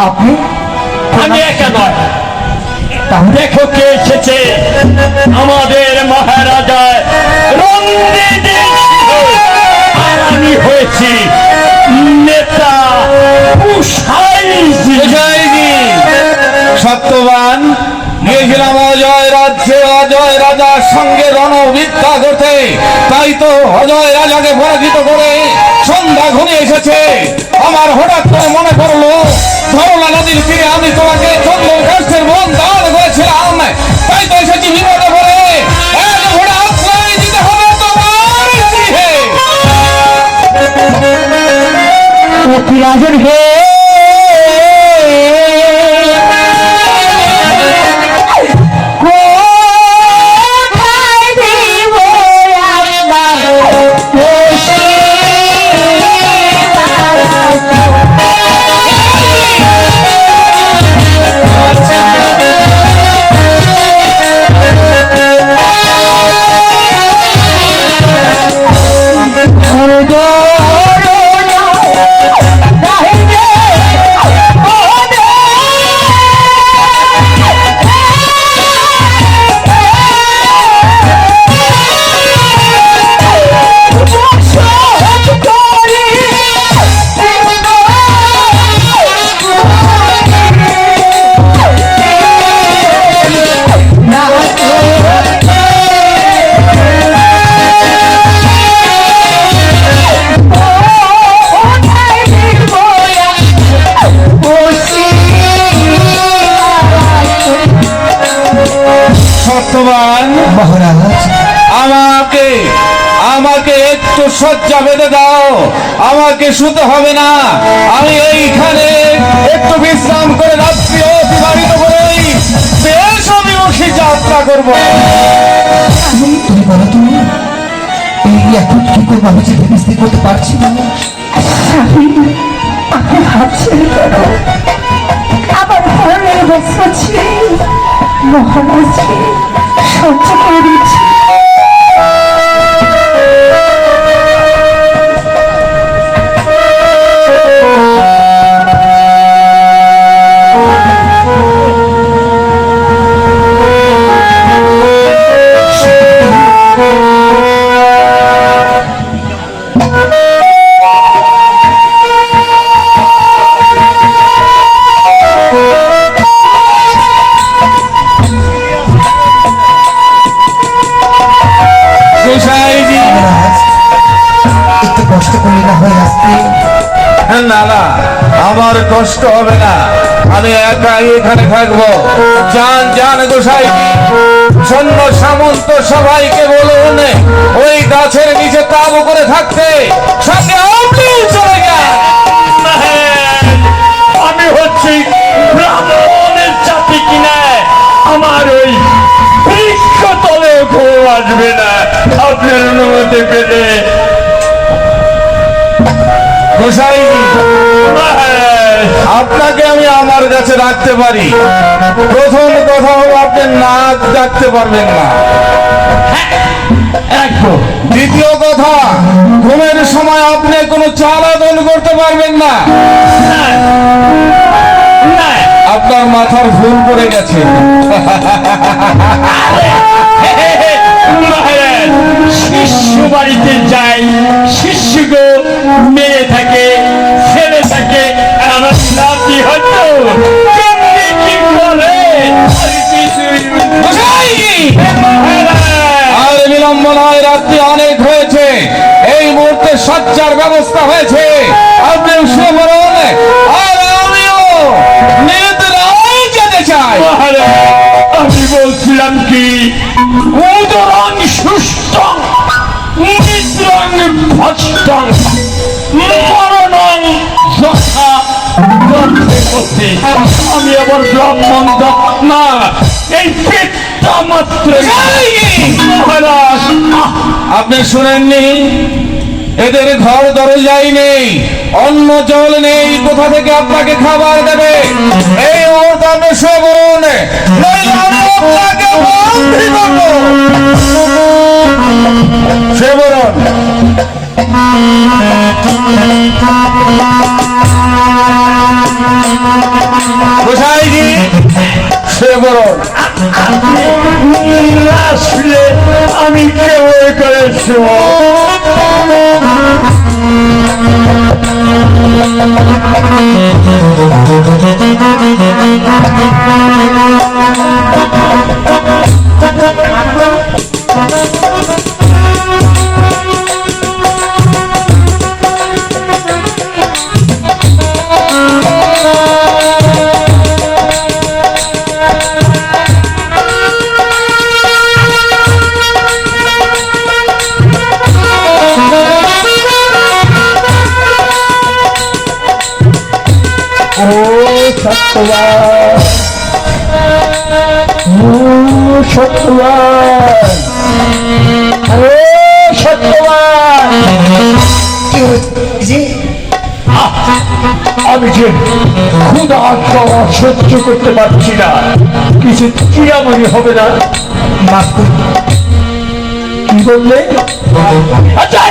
আপনি? আমি একা নয়, দেখো কে এসেছে। আমাদের মহারাজা আমি হয়েছি নেতা সত্যবান। গিয়েছিলাম অজয় রাজ্যে অজয় রাজার সঙ্গে রণবিদ্যা করতে, তাই তো অজয় রাজাকে পরাজিত করে সন্ধ্যা ঘনিয়ে এসেছে। আমার হঠাৎ করে মনে পড়লো ধরলা নদীর তীরে আমি তোমাকে চন্দন কাষ্ঠের মন দান করেছিলাম, তাই তো এসেছি বিপদে পড়ে। আশ্রয় দিতে হবে তোমার গৃহে। রাজন হে, মহারাজ আমাকে আমাকে একটু শয্যা বেঁধে দাও, আমাকে শুতে হবে না। আমি এইখানে একটু বিশ্রাম করে রাত্রি অতিবাহিত করে দেশ অভিমুখী যাত্রা করবো। তুমি বলো, তুমি এই এখন কি করবো আমি যে ভেবে করতে পারছি না। আপনি ভাবছেন কেন? আমার ঘরে বসেছি, মহারাজকে সহ্য করে দিচ্ছি। না না, আমার কষ্ট হবে না, আমি একাই এখানে থাকবো। যান যান গোসাই, সৈন্য সামন্ত সবাইকে বলুন ওই গাছের নিচে তাবু করে থাকতে, সঙ্গে আপনি চলে যান। আমি হচ্ছি ব্রাহ্মণের জাতি কিনা, আমার ওই বৃক্ষ তলে ঘুম আসবে না আপনার অনুমতি পেলে। গোসাই, আপনাকে আমি আমার কাছে রাখতে পারি। প্রথম কথা হলো আপনি নাক ডাকতে পারবেন না। দ্বিতীয় কথা, ঘুমের সময় আপনি কোনো চালাদন করতে পারবেন না। আপনার মাথার ভুল পড়ে গেছে। শিষ্য বাড়িতে যাই, শিষ্যকে মেয়ে থাকে, ছেলে থাকে, আমার নাতি হতো কি করে। আর বিলম্ব নয়, রাত্রি অনেক হয়েছে, এই মুহূর্তে শয্যার ব্যবস্থা হয়েছে, আপনি শুয়ে পড়ুন। আর আমিও নিদ্রায় যেতে চাই। আমি বলছিলাম কি, উদরং সুষ্টং নিদ্রং ভষ্টং মরণং যথা গর্ভে। আমি আবার ব্রাহ্মণ না, এই পেটটা মাত্র। মহারাজ, আপনি শুনেননি এদের ঘর দরজাই নেই, অন্ন জল নেই, কোথা থেকে আপনাকে খাবার দেবে? এই মুহূর্তে আপনি শুয়ে পড়ুন, নইলে আমি আপনাকে বন্দি করবো। হে বরণ গোসাইজি, সে বরণ আসলে আমি কেমন করে সত্যবান, আরে সত্যবান, কি হয়েছে? আমি যে ক্ষুধা খাওয়া সহ্য করতে পারছি না, কিছু চিরামণি হবে না? মাফ করুন। কি বললে? আচ্ছা,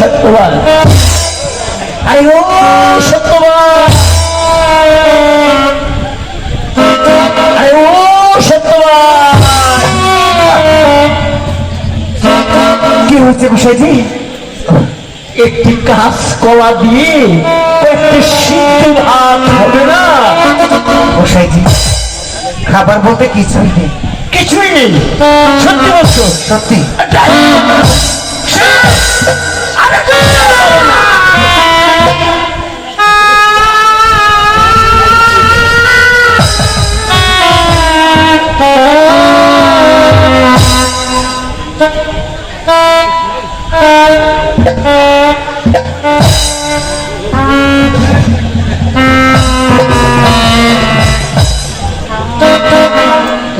সত্যবান, আরে ও সত্যবান, আরে ও সত্যবান, কি হচ্ছে গোসাইজি? একটি কাঁচ কলা দিয়ে একটি সিদ্ধ ভাত হবে না? গোসাইজি, খাবার বলতে কিছুই নেই। কিছুই নেই? সত্যি বলছো? সত্যি।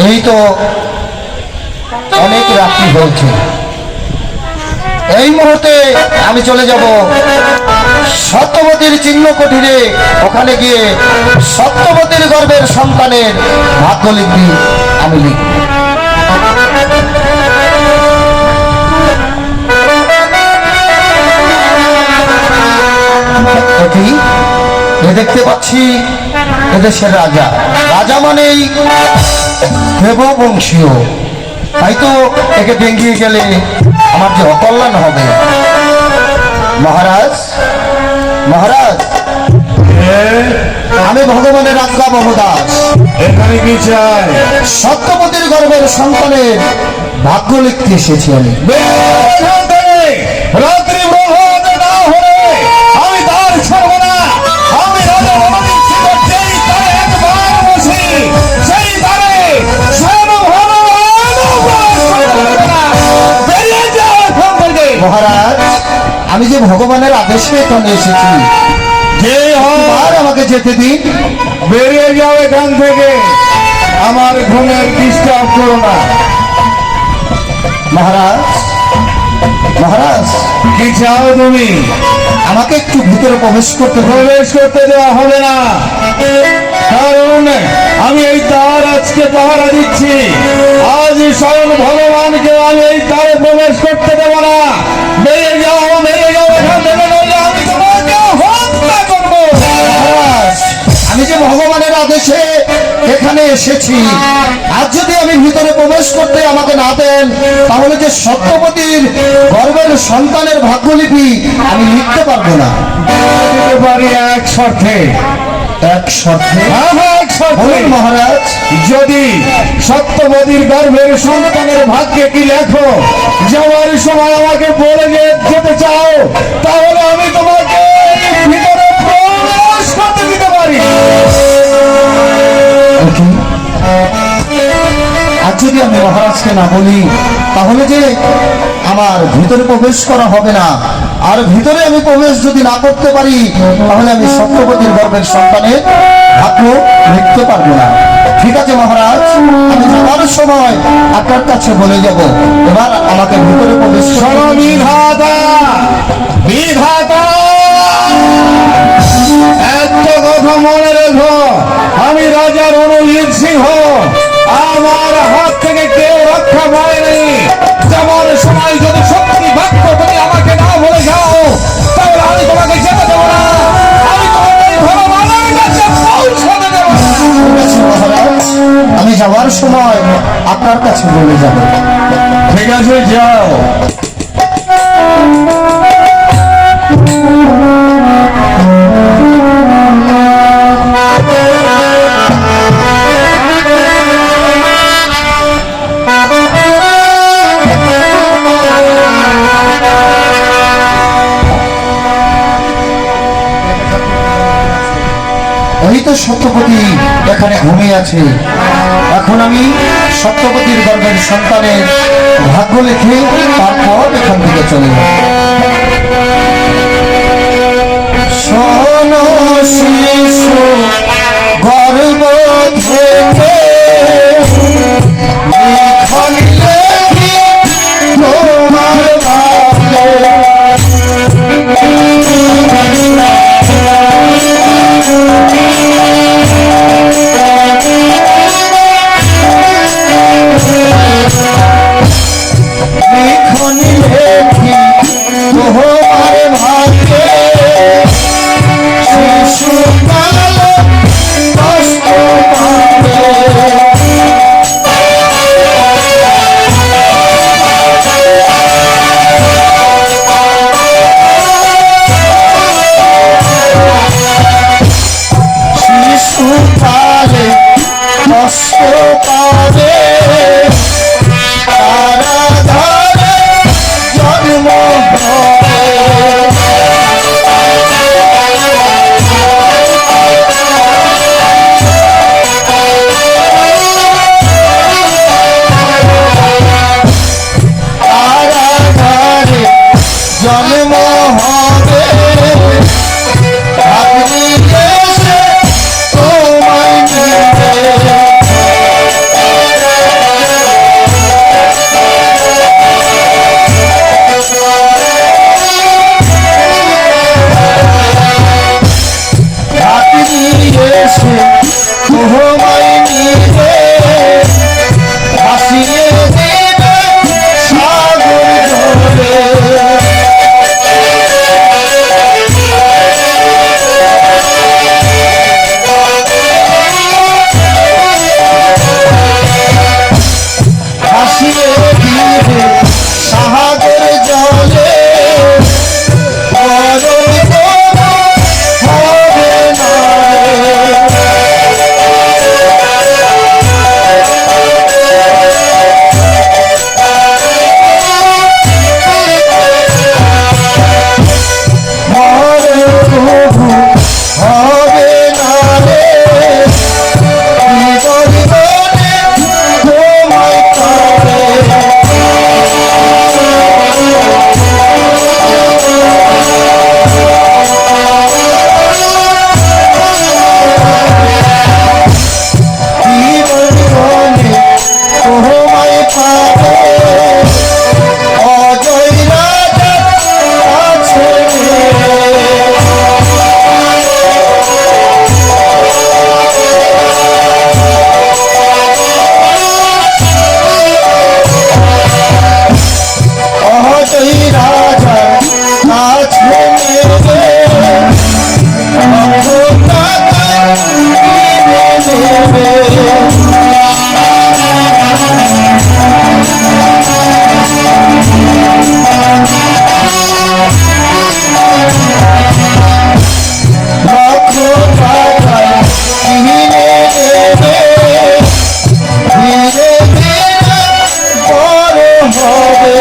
এই তো অনেক রাত্রি হয়েছে। এই মুহূর্তে আমি চলে যাব সত্যবতীর চিহ্ন কুঠিরে। ওখানে গিয়ে সত্যবতীর গর্ভের সন্তানের ভাগ্য লিখবি, আমি লিখব। কি এ দেখতে পাচ্ছি এদেশের রাজা। রাজা মানেই দেববংশীয়, তাই তো একে ডেঙ্গিয়ে গেলে আমার যে অকল্যাণ হবে। মহারাজ, মহারাজ, আমি ভগবানের আজ্ঞা বহুদাস। এখানে কি চাই? সত্যবতীর গর্ভের সন্তানের ভাগ্য লিখতে এসেছি আমি। রাত্রি প্রভাত না হলে আমি দ্বার ছাড়ব না। আমি রাজা ভগবানের ছিল, যেই দ্বারে একবার বসি সেই দ্বারে বেরিয়ে যাও এখান থেকে। মহারাজ, আমি যে ভগবানের আদেশে এখানে এসেছি, যে আর আমাকে যেতে দিন। বেরিয়ে যাও এখান থেকে, আমার ঘুমের ডিস্টার্ব করো না। মহারাজ, মহারাজ, কি চাও তুমি? আমাকে একটু ভিতরে প্রবেশ করতে হবে। প্রবেশ করতে দেওয়া হবে না, কারণ আমি এই দ্বার আজকে পাহারা দিচ্ছি। আজ স্বয়ং ভগবানকে আমি এই দ্বারে প্রবেশ করতে দেব না। বেরিয়ে যাও, বেরিয়ে যাও এখান থেকে, নইলে আমি তোমাকে হত্যা করবো। মহারাজ, আমি যে ভগবানের আদেশে এখানে এসেছি, আজ যদি আমি ভিতরে প্রবেশ করতে আমাকে না দেন, তাহলে যে সত্যবতীর গর্ভের সন্তানের ভাগ্যলিপি আমি লিখতে পারবো না। দিতে পারি এক শর্তে। এক শর্তে? এক শর্তে। বলুন মহারাজ। যদি সত্যবতীর গর্ভের সন্তানের ভাগ্যে কি লেখো যাওয়ার সময় আমাকে বলে যেতে চাও, তাহলে আমি তোমাকে ভিতরে প্রবেশ করতে দিতে পারি। মহারাজকে না বলি তাহলে যে আমার ভিতরে প্রবেশ করা হবে না, আর ভিতরে আমি প্রবেশ যদি না করতে পারি তাহলে আমি সত্যবতীর গর্ভের সন্তানের ভাগ্য লিখতে পারবো না। ঠিক আছে মহারাজ, আমি যাওয়ার সময় আপনার কাছে বলে যাব। এবার আমাকে ভিতরে প্রবেশ শোনো করো। বিধাতা, বিধাতা, একটা কথা মনে রেখো, আমি রাজা রণজিৎ সিংহ, আমার হাত থেকে কেউ রক্ষা পায়নি। যেমন সময় যদি সত্যি বাক্য তুমি আমাকে না বলে যাও তাহলে আমি তোমাকে যেতে দেবো না, আমি তোমাকে ভালো মানুষের কাছে পৌঁছাতে দেবো না। ঠিক আছে মহারাজ, আমি যাওয়ার সময় আপনার কাছে বলে যাব। ঠিক আছে, যাও। ওই তো সত্যপতি এখানে ঘুমিয়ে আছে। এখন আমি সত্যপতির গর্ভের সন্তানের ভাগ্য লিখে তারপর এখান থেকে চলে যাব। শোনো শিশু গর্ভ থেকে লিখন লেখি তোমার ভাগ্য। লিখন লেখি তোমার ভাগ্যে শিশু কাল কষ্ট পাবে। শিশু কালে কষ্ট পাবে, তারা ধরে জন্ম হবে। তারা ধরে জন্ম হবে, আপনি এসে তোমায় নিবে। আপনি এসে তোমায় নিবে, ভাসিয়ে দেবে সাগর জলে। ভাসিয়ে দিবে সাগর জলে, মরণ কোনো হবে না রে। মরণ প্রভু হবে না রে, জীবনে তোমায় পাবে। জীবনে তোমায় পাবে, অজয় রাজা আছে রে। অজয় রাজা আছে মেরে, অন্ধকারে নেবে। লক্ষ টাকায় কিনে নেবে, ধীরে ধীরে বড় হবে।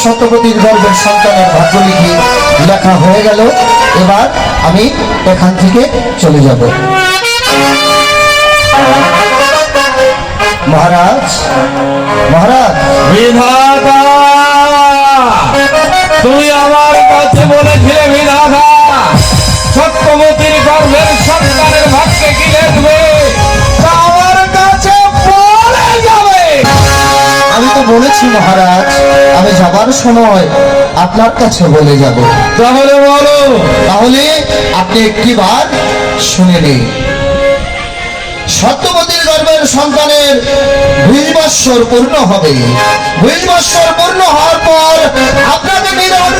সত্যবতীর গর্ভের সন্তানের ভাগ্য লিখে লেখা হয়ে গেল। এবার আমি এখান থেকে চলে যাব। মহারাজ, মহারাজ, বিধাতা, তুমি আমার কাছে বলেছিলে বিধাতা সত্যবতীর গর্ভের সন্তানের ভাগ্যে কি লিখবে তা আমার কাছে বলে যাবে। আমি তো বলেছি মহারাজ, আমি যাবার সময় আপনার কাছে বলে যাব। তাহলে বলো। তাহলে আপনি একটিবার শুনে নিন। সত্যবতীর গর্ভের সন্তানের 20 বৎসর পূর্ণ হবে। 20 বৎসর পূর্ণ হওয়ার পর আপনাকে নিরাপদ